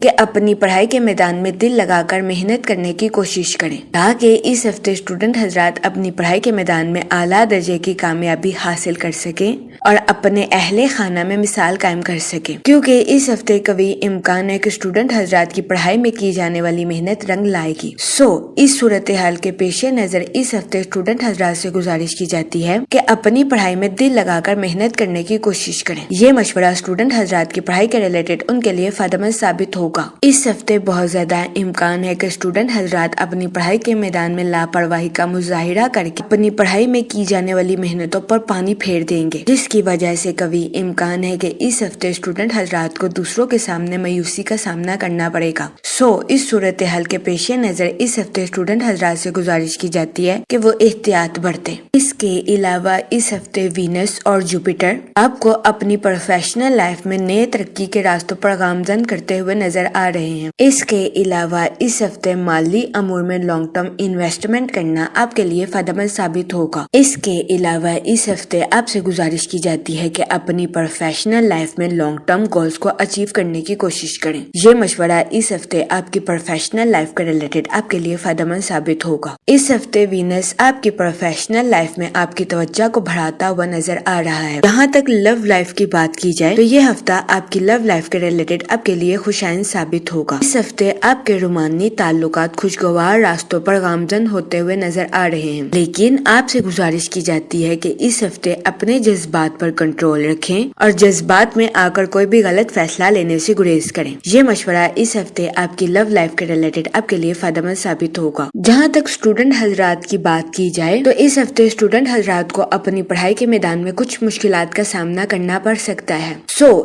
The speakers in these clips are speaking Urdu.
کہ اپنی پڑھائی کے میدان میں دل لگا کر محنت کرنے کی کوشش کریں تاکہ اس ہفتے اسٹوڈنٹ حضرات اپنی پڑھائی کے میدان میں اعلیٰ درجے کی کامیابی حاصل کر سکیں اور اپنے اہل خانہ میں مثال قائم کر سکیں، کیونکہ اس ہفتے قوی امکان ہے کہ اسٹوڈنٹ حضرات کی پڑھائی میں کی جانے والی محنت رنگ لائے گی۔ اس صورتحال کے پیش نظر اس ہفتے اسٹوڈنٹ حضرات سے گزارش کی جاتی ہے کہ اپنی پڑھائی میں دل لگا کر محنت کرنے کی کوشش کریں۔ یہ مشورہ اسٹوڈنٹ حضرات کی پڑھائی کے ریلیٹڈ ان کے لیے فائدہ مند ثابت ہوگا۔ اس ہفتے بہت زیادہ امکان ہے کہ اسٹوڈنٹ حضرات اپنی پڑھائی کے میدان میں لاپرواہی کا مظاہرہ کر کے اپنی پڑھائی میں کی جانے والی محنتوں پر پانی پھیر دیں گے، جس کی وجہ سے قوی امکان ہے کہ اس ہفتے اسٹوڈنٹ حضرات کو دوسروں کے سامنے مایوسی کا سامنا کرنا پڑے گا۔ اس صورتحال کے پیش نظر اس ہفتے اسٹوڈنٹ حضرات سے گزارش کی جاتی ہے کہ وہ احتیاط برتیں۔ اس کے علاوہ اس ہفتے وینس اور جوپیٹر آپ کو اپنی پروفیشنل لائف میں نئے ترقی کے راستوں پر گامزن کرتے ہوئے نظر آ رہے ہیں۔ اس کے علاوہ اس ہفتے مالی امور میں لانگ ٹرم انویسٹمنٹ کرنا آپ کے لیے فائدہ مند ثابت ہوگا۔ اس کے علاوہ اس ہفتے آپ سے گزارش کی جاتی ہے کہ اپنی پروفیشنل لائف میں لانگ ٹرم گولز کو اچیو کرنے کی کوشش کریں۔ یہ مشورہ اس ہفتے آپ کی پروفیشنل لائف کے ریلیٹڈ آپ کے لیے فائدہ مند ثابت ہوگا۔ اس ہفتے وینس آپ کی پروفیشنل لائف میں آپ کی توجہ کو بڑھاتا ہوا نظر آ رہا ہے۔ جہاں تک لو لائف کی بات کی جائے تو یہ ہفتہ آپ کی لو لائف کے ریلیٹڈ آپ کے لیے خوشائند ثابت ہوگا۔ اس ہفتے آپ کے رومانی تعلقات خوشگوار راستوں پر گامزن ہوتے ہوئے نظر آ رہے ہیں، لیکن آپ سے گزارش کی جاتی ہے کہ اس ہفتے اپنے جذبات پر کنٹرول رکھیں اور جذبات میں آ کر کوئی بھی غلط فیصلہ لینے سے گریز کریں۔ یہ مشورہ اس ہفتے آپ کی لو لائف کے ریلیٹڈ آپ کے لیے فائدہ مند ثابت ہوگا۔ جہاں تک اسٹوڈنٹ حضرات کی بات کی جائے تو اس ہفتے اسٹوڈنٹ حضرات کو اپنی پڑھائی کے میدان میں کچھ مشکلات کا سامنا کرنا پڑ سکتا ہے۔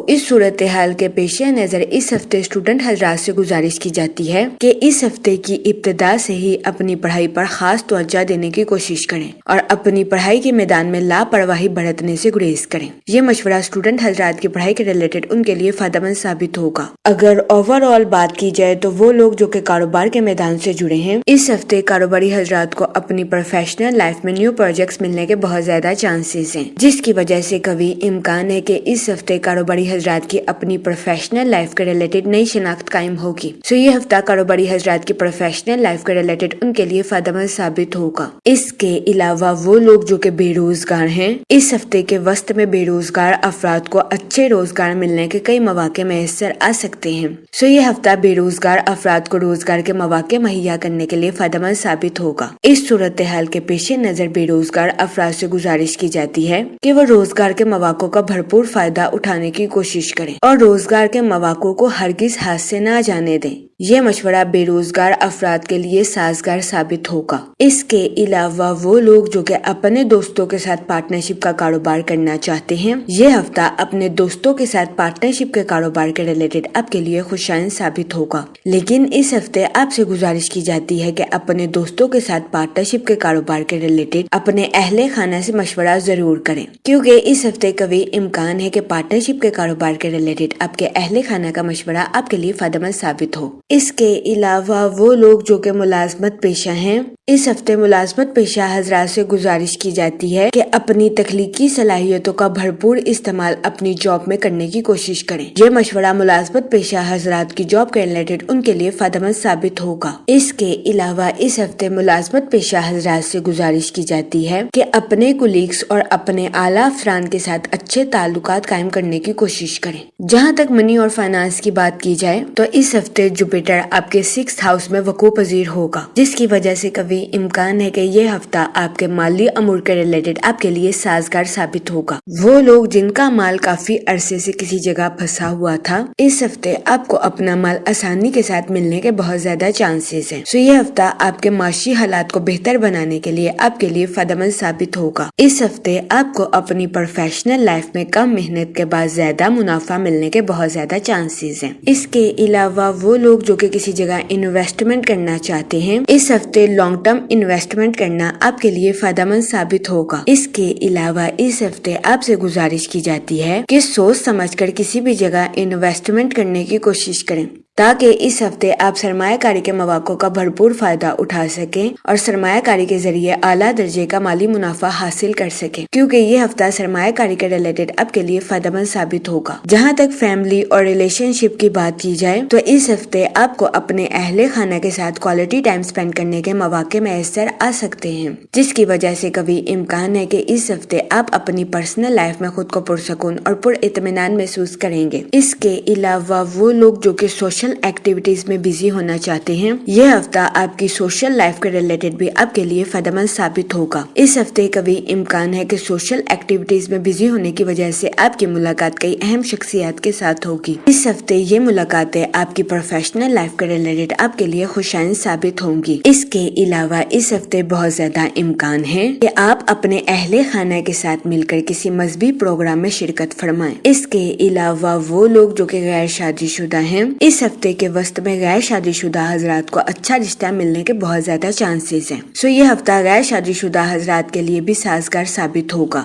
اس صورتحال کے پیش نظر اس ہفتے اسٹوڈنٹ حضرات سے گزارش کی جاتی ہے کہ اس ہفتے کی ابتدا سے ہی اپنی پڑھائی پر خاص توجہ دینے کی کوشش کریں اور اپنی پڑھائی کے میدان میں لاپرواہی برتنے سے گریز کریں۔ یہ مشورہ اسٹوڈنٹ حضرات کی پڑھائی کے ریلیٹڈ ان کے لیے فائدہ مند ثابت ہوگا۔ اگر اوور آل بات کی جائے تو وہ لوگ جو کہ کاروبار کے میدان سے جڑے ہیں، اس ہفتے کاروباری حضرات کو اپنی پروفیشنل لائف میں نیو پروجیکٹس ملنے کے بہت زیادہ چانسز ہیں، جس کی وجہ سے قوی امکان ہے کہ اس ہفتے کاروباری حضرات کی اپنی پروفیشنل لائف کے ریلیٹڈ نئی شناخت قائم ہوگی۔ یہ ہفتہ کاروباری حضرات کی پروفیشنل لائف کے ریلیٹڈ ان کے لیے فائدہ مند ثابت ہوگا۔ اس کے علاوہ وہ لوگ جو کہ بے روزگار ہیں، اس ہفتے کے وسط میں بے روزگار افراد کو اچھے روزگار ملنے کے کئی مواقع میسر آ سکتے ہیں۔ یہ ہفتہ بے روزگار افراد کو روزگار کے مواقع مہیا کرنے کے لیے فائدہ مند ثابت ہوگا۔ اس صورتحال کے پیش نظر بے روزگار افراد سے گزارش کی جاتی ہے کہ وہ روزگار کے مواقع کا بھرپور فائدہ اٹھانے کی کوشش کریں اور روزگار کے مواقع کو ہرگز ہاتھ سے نہ جانے دیں۔ یہ مشورہ بے روزگار افراد کے لیے سازگار ثابت ہوگا۔ اس کے علاوہ وہ لوگ جو کہ اپنے دوستوں کے ساتھ پارٹنرشپ کا کاروبار کرنا چاہتے ہیں، یہ ہفتہ اپنے دوستوں کے ساتھ پارٹنرشپ کے کاروبار کے ریلیٹڈ آپ کے لیے خوشائند ثابت ہوگا، لیکن اس ہفتے آپ سے گزارش کی جاتی ہے کہ اپنے دوستوں کے ساتھ پارٹنرشپ کے کاروبار کے ریلیٹڈ اپنے اہل خانہ سے مشورہ ضرور کریں، کیونکہ اس ہفتے قوی امکان ہے کہ پارٹنرشپ کے کاروبار کے ریلیٹڈ آپ کے اہل خانہ کا مشورہ آپ کے لیے فائدہ مند ثابت ہو۔ اس کے علاوہ وہ لوگ جو کہ ملازمت پیشہ ہیں، اس ہفتے ملازمت پیشہ حضرات سے گزارش کی جاتی ہے کہ اپنی تخلیقی صلاحیتوں کا بھرپور استعمال اپنی جاب میں کرنے کی کوشش کریں۔ یہ مشورہ ملازمت پیشہ حضرات کی جاب کے ریلیٹڈ ان کے لیے فائدہ مند ثابت ہوگا۔ اس کے علاوہ اس ہفتے ملازمت پیشہ حضرات سے گزارش کی جاتی ہے کہ اپنے کولیگز اور اپنے اعلیٰ افسران کے ساتھ اچھے تعلقات قائم کرنے کی کوشش کریں۔ جہاں تک منی اور فائنانس کی بات کی جائے تو اس ہفتے جوپیٹر آپ کے 6th ہاؤس میں وقوع پذیر ہوگا، جس کی وجہ سے قوی امکان ہے کہ یہ ہفتہ آپ کے مالی امور کے ریلیٹڈ آپ کے لیے سازگار ثابت ہوگا۔ وہ لوگ جن کا مال کافی عرصے سے کسی جگہ پھنسا ہوا تھا، اس ہفتے آپ کو اپنا مال آسانی کے ساتھ ملنے کے بہت زیادہ چانسز ہیں۔ یہ ہفتہ آپ کے معاشی حالات کو بہتر بنانے کے لیے آپ کے لیے فائدہ مند ثابت ہوگا۔ اس ہفتے آپ کو اپنی پروفیشنل لائف میں کم محنت کے بعد زیادہ منافع ملنے کے بہت زیادہ چانسز ہیں۔ اس کے علاوہ وہ لوگ جو کہ کسی جگہ انویسٹمنٹ کرنا چاہتے ہیں، اس ہفتے لانگ ٹرم انویسٹمنٹ کرنا آپ کے لیے فائدہ مند ثابت ہوگا۔ اس کے علاوہ اس ہفتے آپ سے گزارش کی جاتی ہے کہ سوچ سمجھ کر کسی بھی جگہ انویسٹمنٹ کرنے کی کوشش کریں، تاکہ اس ہفتے آپ سرمایہ کاری کے مواقع کا بھرپور فائدہ اٹھا سکیں اور سرمایہ کاری کے ذریعے اعلیٰ درجے کا مالی منافع حاصل کر سکیں، کیونکہ یہ ہفتہ سرمایہ کاری کے ریلیٹڈ آپ کے لیے فائدہ مند ثابت ہوگا۔ جہاں تک فیملی اور ریلیشن شپ کی بات کی جائے تو اس ہفتے آپ کو اپنے اہل خانہ کے ساتھ کوالٹی ٹائم سپینڈ کرنے کے مواقع میسر آ سکتے ہیں، جس کی وجہ سے کبھی امکان ہے کہ اس ہفتے آپ اپنی پرسنل لائف میں خود کو پرسکون اور پر اطمینان محسوس کریں گے۔ اس کے علاوہ وہ لوگ جو کہ سوشل ایکٹیویٹیز میں بزی ہونا چاہتے ہیں، یہ ہفتہ آپ کی سوشل لائف کے ریلیٹڈ بھی آپ کے لیے فائدہ مند ثابت ہوگا۔ اس ہفتے کبھی امکان ہے کہ سوشل ایکٹیویٹیز میں بزی ہونے کی وجہ سے آپ کی ملاقات کئی اہم شخصیات کے ساتھ ہوگی۔ اس ہفتے یہ ملاقاتیں آپ کی پروفیشنل لائف کے ریلیٹڈ آپ کے لیے خوشائن ثابت ہوں گی۔ اس کے علاوہ اس ہفتے بہت زیادہ امکان ہے کہ آپ اپنے اہل خانہ کے ساتھ مل کر کسی مذہبی پروگرام میں شرکت فرمائیں۔ اس کے علاوہ وہ لوگ جو کہ غیر شادی شدہ ہیں، اس ہفتے کے وسط میں غیر شادی شدہ حضرات کو اچھا رشتہ ملنے کے بہت زیادہ چانسز ہیں۔ یہ ہفتہ غیر شادی شدہ حضرات کے لیے بھی سازگار ثابت ہوگا۔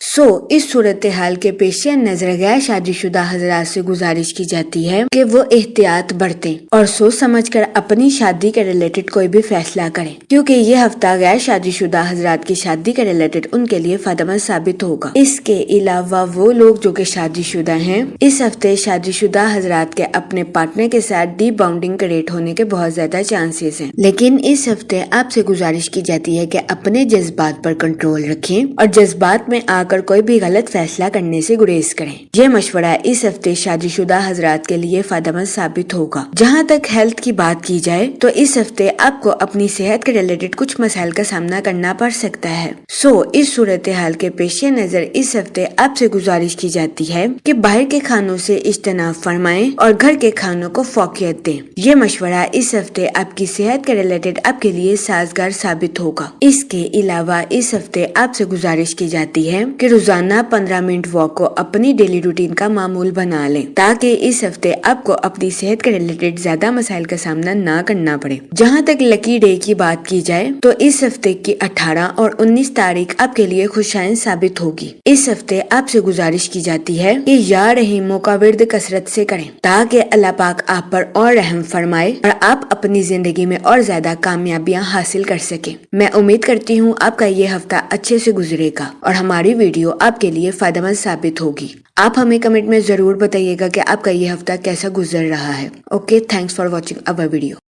اس صورتحال کے پیش نظر غیر شادی شدہ حضرات سے گزارش کی جاتی ہے کہ وہ احتیاط برتیں اور سوچ سمجھ کر اپنی شادی کے ریلیٹڈ کوئی بھی فیصلہ کریں، کیونکہ یہ ہفتہ غیر شادی شدہ حضرات کی شادی کے ریلیٹڈ ان کے لیے فائدہ مند ثابت ہوگا۔ اس کے علاوہ وہ لوگ جو کہ شادی شدہ ہیں، اس ہفتے شادی شدہ حضرات کے اپنے پارٹنر کے ساتھ ڈی باؤنڈنگ کریٹ ہونے کے بہت زیادہ چانسز ہیں، لیکن اس ہفتے آپ سے گزارش کی جاتی ہے کہ اپنے جذبات پر کنٹرول رکھیں اور جذبات میں آ کر کوئی بھی غلط فیصلہ کرنے سے گریز کریں۔ یہ مشورہ اس ہفتے شادی شدہ حضرات کے لیے فائدہ مند ثابت ہوگا۔ جہاں تک ہیلتھ کی بات کی جائے تو اس ہفتے آپ کو اپنی صحت کے ریلیٹڈ کچھ مسائل کا سامنا کرنا پڑ سکتا ہے۔ اس صورتحال کے پیش نظر اس ہفتے آپ سے گزارش کی جاتی ہے کہ باہر کے کھانوں سے اجتناب فرمائیں اور گھر کے کھانوں کو فوقیت دیں۔ یہ مشورہ اس ہفتے آپ کی صحت کے ریلیٹڈ آپ کے لیے سازگار ثابت ہوگا۔ اس کے علاوہ اس ہفتے آپ سے گزارش کی جاتی ہے کہ روزانہ 15 منٹ واک کو اپنی ڈیلی روٹین کا معمول بنا لیں، تاکہ اس ہفتے آپ کو اپنی صحت کے ریلیٹڈ زیادہ مسائل کا سامنا نہ کرنا پڑے۔ جہاں تک لکی ڈے کی بات کی جائے تو اس ہفتے کی 18 اور 19 تاریخ آپ کے لیے خوشائن ثابت ہوگی۔ اس ہفتے آپ سے گزارش کی جاتی ہے کہ یا رحیموں کا ورد کثرت سے کریں، تاکہ اللہ پاک آپ پر اور رحم فرمائے اور آپ اپنی زندگی میں اور زیادہ کامیابیاں حاصل کر سکیں۔ میں امید کرتی ہوں آپ کا یہ ہفتہ اچھے سے گزرے گا اور ہماری ویڈیو آپ کے لیے فائدہ مند ثابت ہوگی۔ آپ ہمیں کمنٹ میں ضرور بتائیے گا کہ آپ کا یہ ہفتہ کیسا گزر رہا ہے۔ Okay, thanks for watching our video.